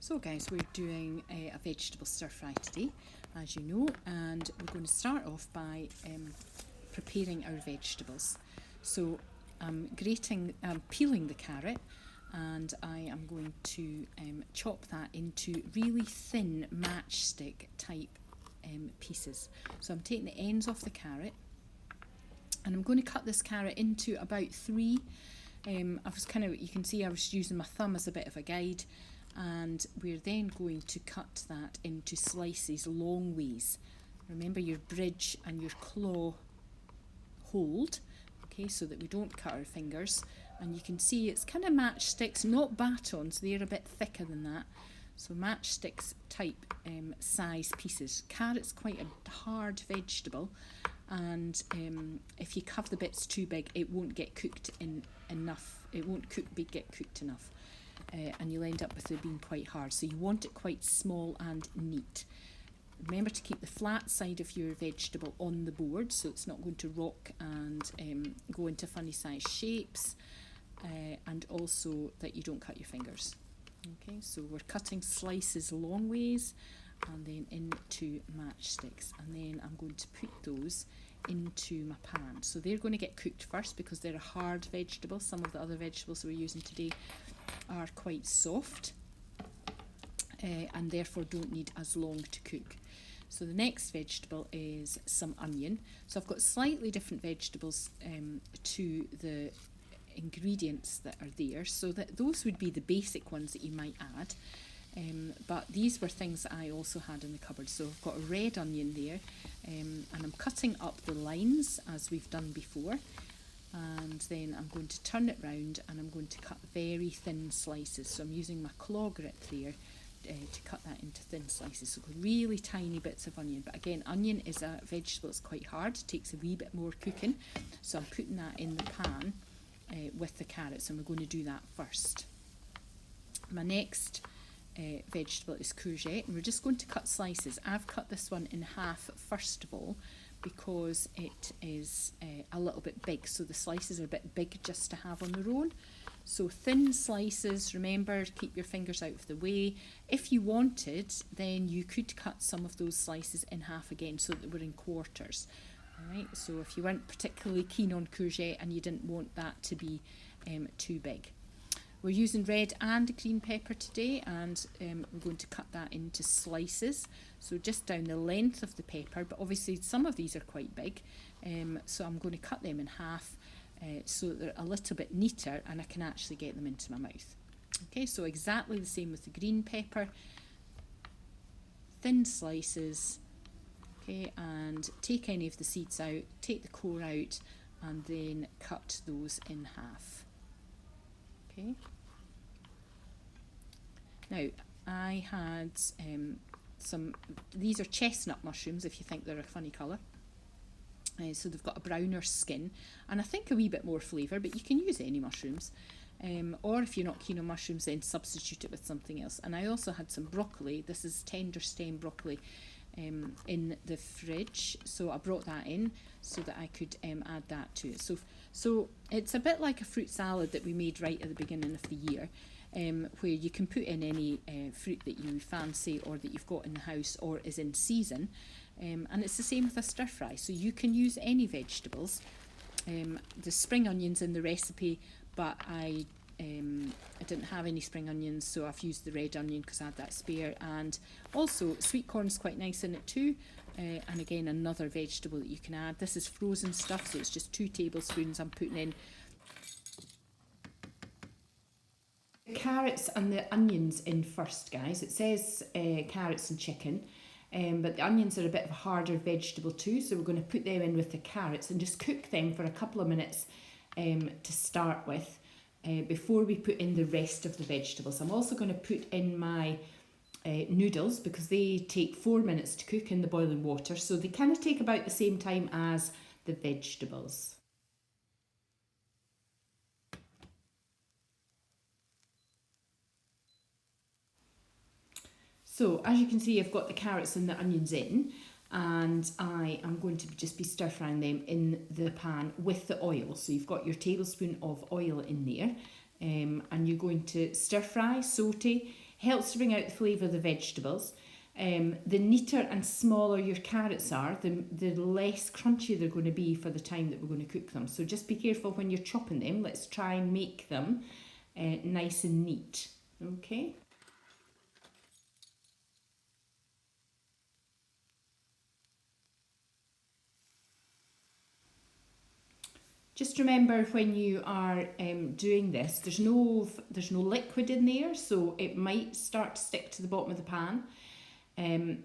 So guys, we're doing a vegetable stir fry today, as you know, and we're going to start off by preparing our vegetables. So I'm peeling the carrot, and I am going to chop that into really thin matchstick type pieces. So I'm taking the ends off the carrot, and I'm going to cut this carrot into about three. You can see I was using my thumb as a bit of a guide, and we're then going to cut that into slices long ways. Remember your bridge and your claw hold, okay, so that we don't cut our fingers. And you can see it's kind of matchsticks, not batons, they're a bit thicker than that. So matchsticks type size pieces. Carrot's quite a hard vegetable, and if you have the bits too big, it won't get cooked enough. It won't get cooked enough, and you'll end up with it being quite hard. So you want it quite small and neat. Remember to keep the flat side of your vegetable on the board, so it's not going to rock and go into funny size shapes, and also that you don't cut your fingers. Okay, so we're cutting slices long ways and then into matchsticks, and then I'm going to put those into my pan. So they're going to get cooked first because they're a hard vegetable. Some of the other vegetables we're using today are quite soft, and therefore don't need as long to cook. So the next vegetable is some onion. So I've got slightly different vegetables to the ingredients that are there, so that those would be the basic ones that you might add, but these were things that I also had in the cupboard. So I've got a red onion there, and I'm cutting up the lines as we've done before, and then I'm going to turn it round and I'm going to cut very thin slices. So I'm using my claw grip there to cut that into thin slices, so really tiny bits of onion. But again, onion is a vegetable that's quite hard, it takes a wee bit more cooking, so I'm putting that in the pan with the carrots, and we're going to do that first. My next vegetable is courgette, and we're just going to cut slices. I've cut this one in half first of all because it is a little bit big, so the slices are a bit big just to have on their own. So thin slices, remember, keep your fingers out of the way. If you wanted, then you could cut some of those slices in half again so that they were in quarters. Alright, so if you weren't particularly keen on courgette and you didn't want that to be too big. We're using red and green pepper today, and we're going to cut that into slices, so just down the length of the pepper, but obviously some of these are quite big, so I'm going to cut them in half so that they're a little bit neater and I can actually get them into my mouth. Okay, so exactly the same with the green pepper, thin slices. Okay, and take any of the seeds out, take the core out, and then cut those in half. Okay. Now, I had these are chestnut mushrooms, if you think they're a funny colour. So they've got a browner skin, and I think a wee bit more flavour, but you can use any mushrooms. Or if you're not keen on mushrooms, then substitute it with something else. And I also had some broccoli. This is tender stem broccoli in the fridge, so I brought that in so that I could add that to it. So it's a bit like a fruit salad that we made right at the beginning of the year, where you can put in any fruit that you fancy or that you've got in the house or is in season, and it's the same with a stir fry, so you can use any vegetables. The spring onions in the recipe, but I didn't have any spring onions, so I've used the red onion because I had that spare, and also sweet corn's quite nice in it too, and again another vegetable that you can add. This is frozen stuff, so it's just 2 tablespoons I'm putting in. The carrots and the onions in first, guys. It says carrots and chicken, but the onions are a bit of a harder vegetable too, so we're going to put them in with the carrots and just cook them for a couple of minutes to start with, before we put in the rest of the vegetables. I'm also going to put in my noodles because they take 4 minutes to cook in the boiling water, so they kind of take about the same time as the vegetables. So as you can see, I've got the carrots and the onions in, and I am going to just be stir frying them in the pan with the oil. So you've got your tablespoon of oil in there, and you're going to stir fry, saute helps to bring out the flavour of the vegetables. The neater and smaller your carrots are, the less crunchy they're going to be for the time that we're going to cook them. So just be careful when you're chopping them. Let's try and make them nice and neat. Okay. Just remember when you are doing this, there's no liquid in there, so it might start to stick to the bottom of the pan.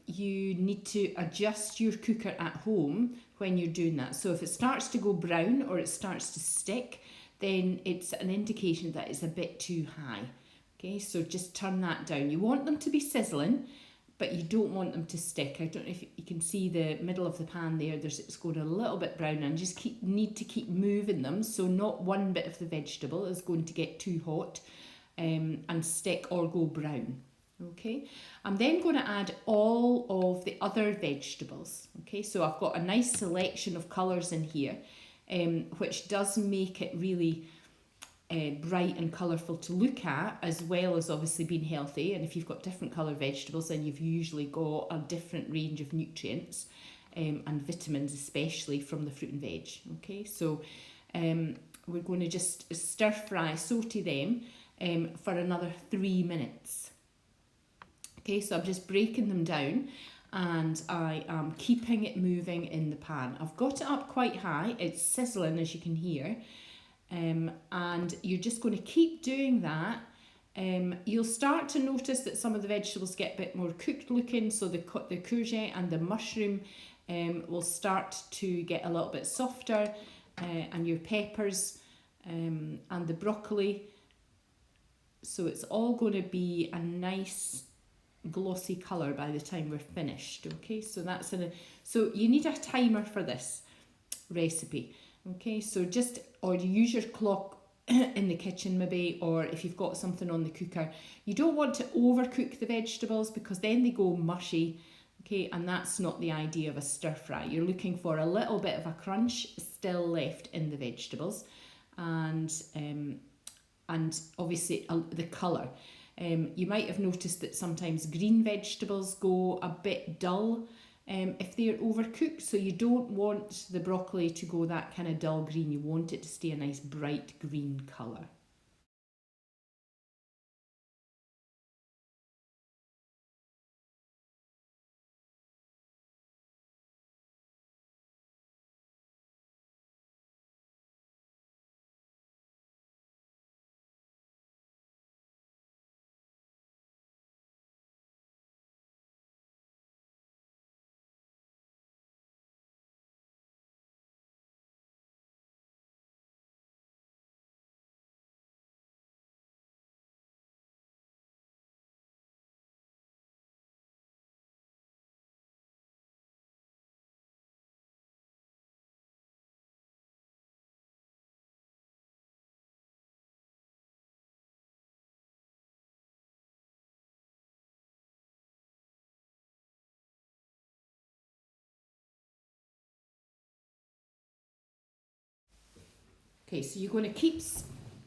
You need to adjust your cooker at home when you're doing that. So if it starts to go brown or it starts to stick, then it's an indication that it's a bit too high. Okay, so just turn that down. You want them to be sizzling, but you don't want them to stick. I don't know if you can see the middle of the pan there. It's going a little bit brown, and just need to keep moving them so not one bit of the vegetable is going to get too hot and stick or go brown. Okay, I'm then going to add all of the other vegetables. Okay, so I've got a nice selection of colours in here, which does make it really bright and colourful to look at, as well as obviously being healthy. And if you've got different coloured vegetables, then you've usually got a different range of nutrients and vitamins, especially from the fruit and veg. Okay, so we're going to just stir fry, saute them for another 3 minutes. Okay, so I'm just breaking them down and I am keeping it moving in the pan. I've got it up quite high, it's sizzling as you can hear. And you're just going to keep doing that. You'll start to notice that some of the vegetables get a bit more cooked looking, so the courgette and the mushroom will start to get a little bit softer, and your peppers and the broccoli. So it's all going to be a nice glossy colour by the time we're finished. Okay, so so you need a timer for this recipe. Okay, so or you use your clock in the kitchen maybe, or if you've got something on the cooker. You don't want to overcook the vegetables because then they go mushy. Okay, and that's not the idea of a stir fry. You're looking for a little bit of a crunch still left in the vegetables, and obviously the colour. You might have noticed that sometimes green vegetables go a bit dull if they're overcooked, so you don't want the broccoli to go that kind of dull green. You want it to stay a nice bright green colour. Okay, so you're going to keep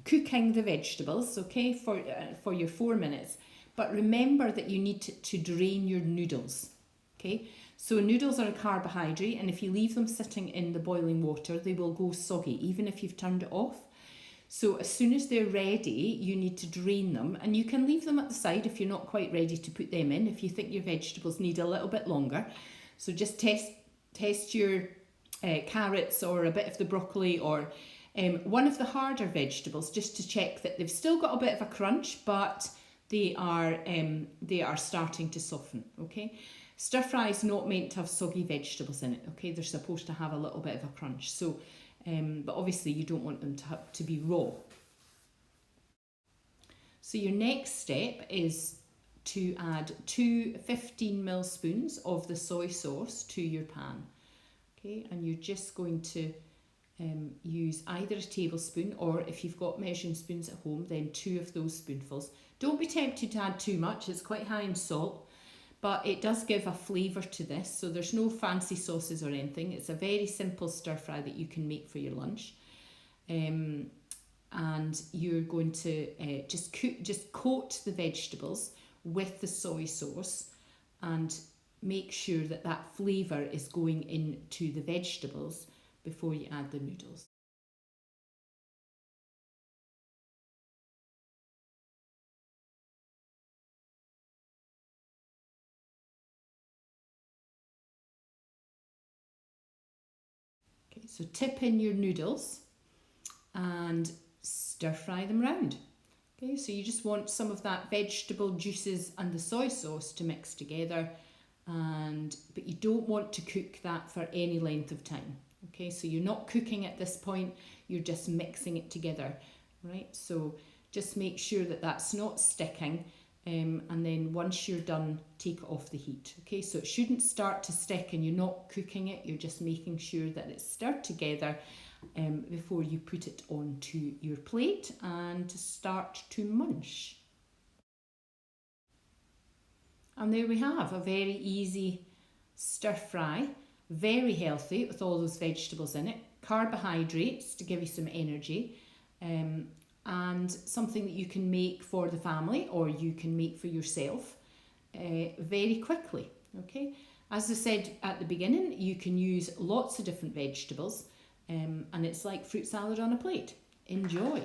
cooking the vegetables, okay, for your 4 minutes. But remember that you need to drain your noodles. Okay, so noodles are a carbohydrate, and if you leave them sitting in the boiling water, they will go soggy, even if you've turned it off. So as soon as they're ready, you need to drain them, and you can leave them at the side if you're not quite ready to put them in, if you think your vegetables need a little bit longer. So just test your carrots or a bit of the broccoli, or one of the harder vegetables, just to check that they've still got a bit of a crunch, but they are starting to soften. Okay, stir fry is not meant to have soggy vegetables in it. Okay, they're supposed to have a little bit of a crunch. So, but obviously you don't want them to be raw. So your next step is to add 2 15ml spoons of the soy sauce to your pan. Okay, and you're just going to use either a tablespoon, or if you've got measuring spoons at home, then 2 of those spoonfuls. Don't be tempted to add too much, it's quite high in salt, but it does give a flavour to this. So there's no fancy sauces or anything. It's a very simple stir fry that you can make for your lunch. And you're going to just coat the vegetables with the soy sauce and make sure that that flavour is going into the vegetables before you add the noodles. Okay, so tip in your noodles and stir fry them round. Okay, so you just want some of that vegetable juices and the soy sauce to mix together, but you don't want to cook that for any length of time. Okay, so you're not cooking at this point, you're just mixing it together, right? So just make sure that that's not sticking, and then once you're done, take it off the heat. Okay, so it shouldn't start to stick and you're not cooking it, you're just making sure that it's stirred together before you put it onto your plate and to start to munch. And there we have a very easy stir fry, very healthy with all those vegetables in it, carbohydrates to give you some energy, and something that you can make for the family or you can make for yourself very quickly. Okay, as I said at the beginning, you can use lots of different vegetables, and it's like fruit salad on a plate. Enjoy.